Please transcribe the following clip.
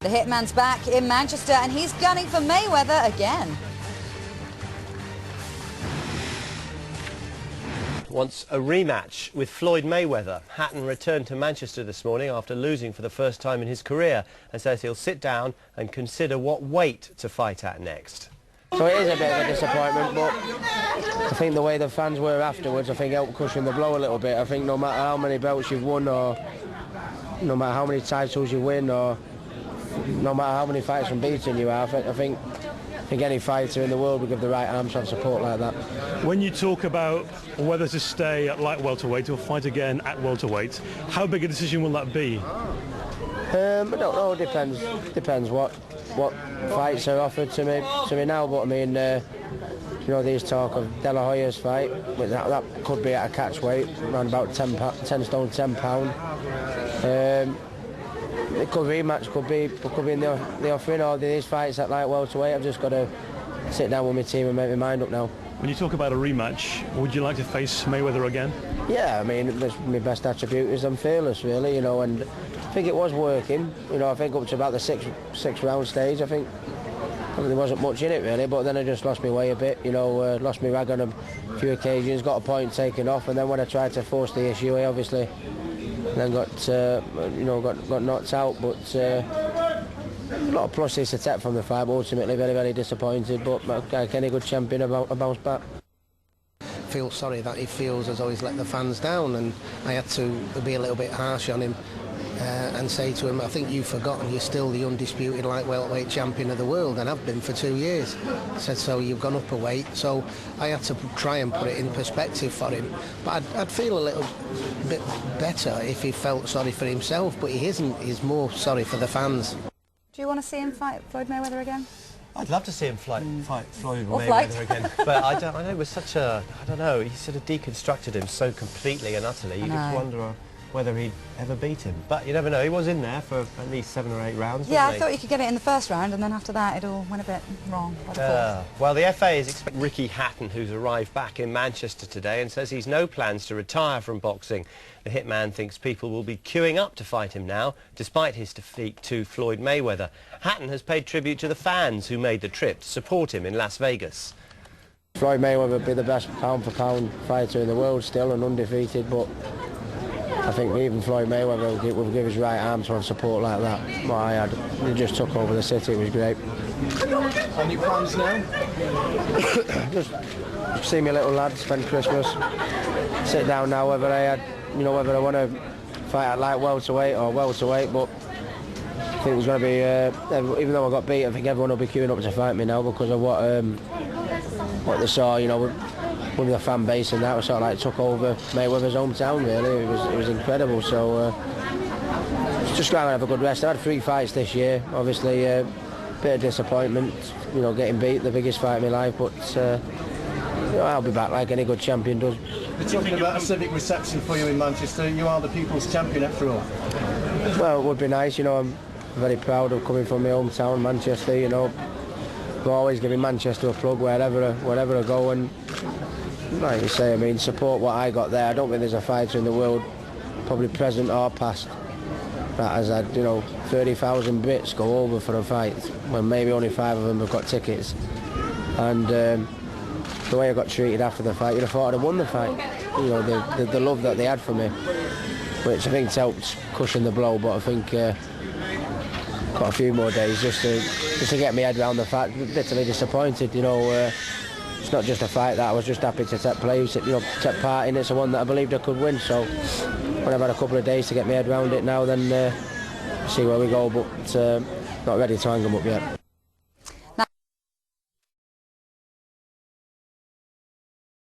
The Hitman's back in Manchester and he's gunning for Mayweather again. Wants a rematch with Floyd Mayweather. Hatton returned to Manchester this morning after losing for the first time in his career and says he'll sit down and consider what weight to fight at next. So it is a bit of a disappointment, but I think the way the fans were afterwards, I think helped cushion the blow a little bit. I think no matter how many belts you've won, or no matter how many titles you win, or no matter how many fights from beating you are, I think any fighter in the world would give the right arm to have support like that. When you talk about whether to stay at light welterweight or fight again at welterweight, how big a decision will that be? I don't know. Depends what fights are offered to me now. But I mean, you know, there's talk of De La Hoya's fight, but that could be at a catch weight, around about 10 stone, 10 pound. It could rematch, could be in the offering, or these fights at light welterweight. I've just got to sit down with my team and make my mind up now. When you talk about a rematch, would you like to face Mayweather again? Yeah, I mean, my best attribute is I'm fearless, really, you know, and I think it was working. You know, I think up to about the sixth round stage, I think there wasn't much in it really, but then I just lost my way a bit, you know, lost my rag on a few occasions, got a point taken off, and then when I tried to force the issue, I obviously then got knocked out. But a lot of pluses to take from the fight, but ultimately very, very disappointed. But like any good champion, I bounced back. I feel sorry that he feels as though he's let the fans down, and I had to be a little bit harsh on him and say to him, I think you've forgotten you're still the undisputed light welterweight champion of the world, and have been for 2 years. I said, so you've gone up a weight. So I had to try and put it in perspective for him. But I'd feel a little bit better if he felt sorry for himself, but he isn't. He's more sorry for the fans. Do you want to see him fight Floyd Mayweather again? I'd love to see him fight Floyd Mayweather again, but I know it was such a, I don't know, he sort of deconstructed him so completely and utterly. You just wonder whether he'd ever beat him. But you never know, he was in there for at least 7 or 8 rounds, Yeah, wasn't he? I thought you could get it in the first round, and then after that it all went a bit wrong by the fourth. Well, the FA is expecting Ricky Hatton, who's arrived back in Manchester today, and says he's no plans to retire from boxing. The Hitman thinks people will be queuing up to fight him now, despite his defeat to Floyd Mayweather. Hatton has paid tribute to the fans who made the trip to support him in Las Vegas. Floyd Mayweather would be the best pound-for-pound fighter in the world still, and undefeated, but I think even Floyd Mayweather will give his right arm to have support like that. What I had, he just took over the city. It was great. Any plans now? Just see my little lad, spend Christmas, sit down now. Whether I want to fight at light welterweight or welterweight, but I think there's going to be. Even though I got beat, I think everyone will be queuing up to fight me now because of what they saw. You know, with the fan base and that, was sort of like took over Mayweather's hometown. Really, it was incredible. So just going to have a good rest. I had 3 fights this year. Obviously, a bit of disappointment. You know, getting beat, the biggest fight of my life, but. You know, I'll be back like any good champion does. We're talking about a civic reception for you in Manchester. You are the people's champion after all. Well, it would be nice, you know. I'm very proud of coming from my hometown, Manchester. You know, I'm always giving Manchester a plug wherever I go, and like you say, I mean, support what I got there. I don't think there's a fighter in the world, probably present or past, that has had, you know, 30,000 bits go over for a fight when maybe only 5 of them have got tickets. And the way I got treated after the fight, you'd have thought I'd have won the fight. You know, the love that they had for me, which I think helped cushion the blow. But I think got a few more days just to get my head around the fact. Bitterly disappointed. You know, it's not just a fight that I was just happy to take place. You know, take part in. It's the one that I believed I could win. So when I've had a couple of days to get my head around it now, then see where we go. But not ready to hang them up yet.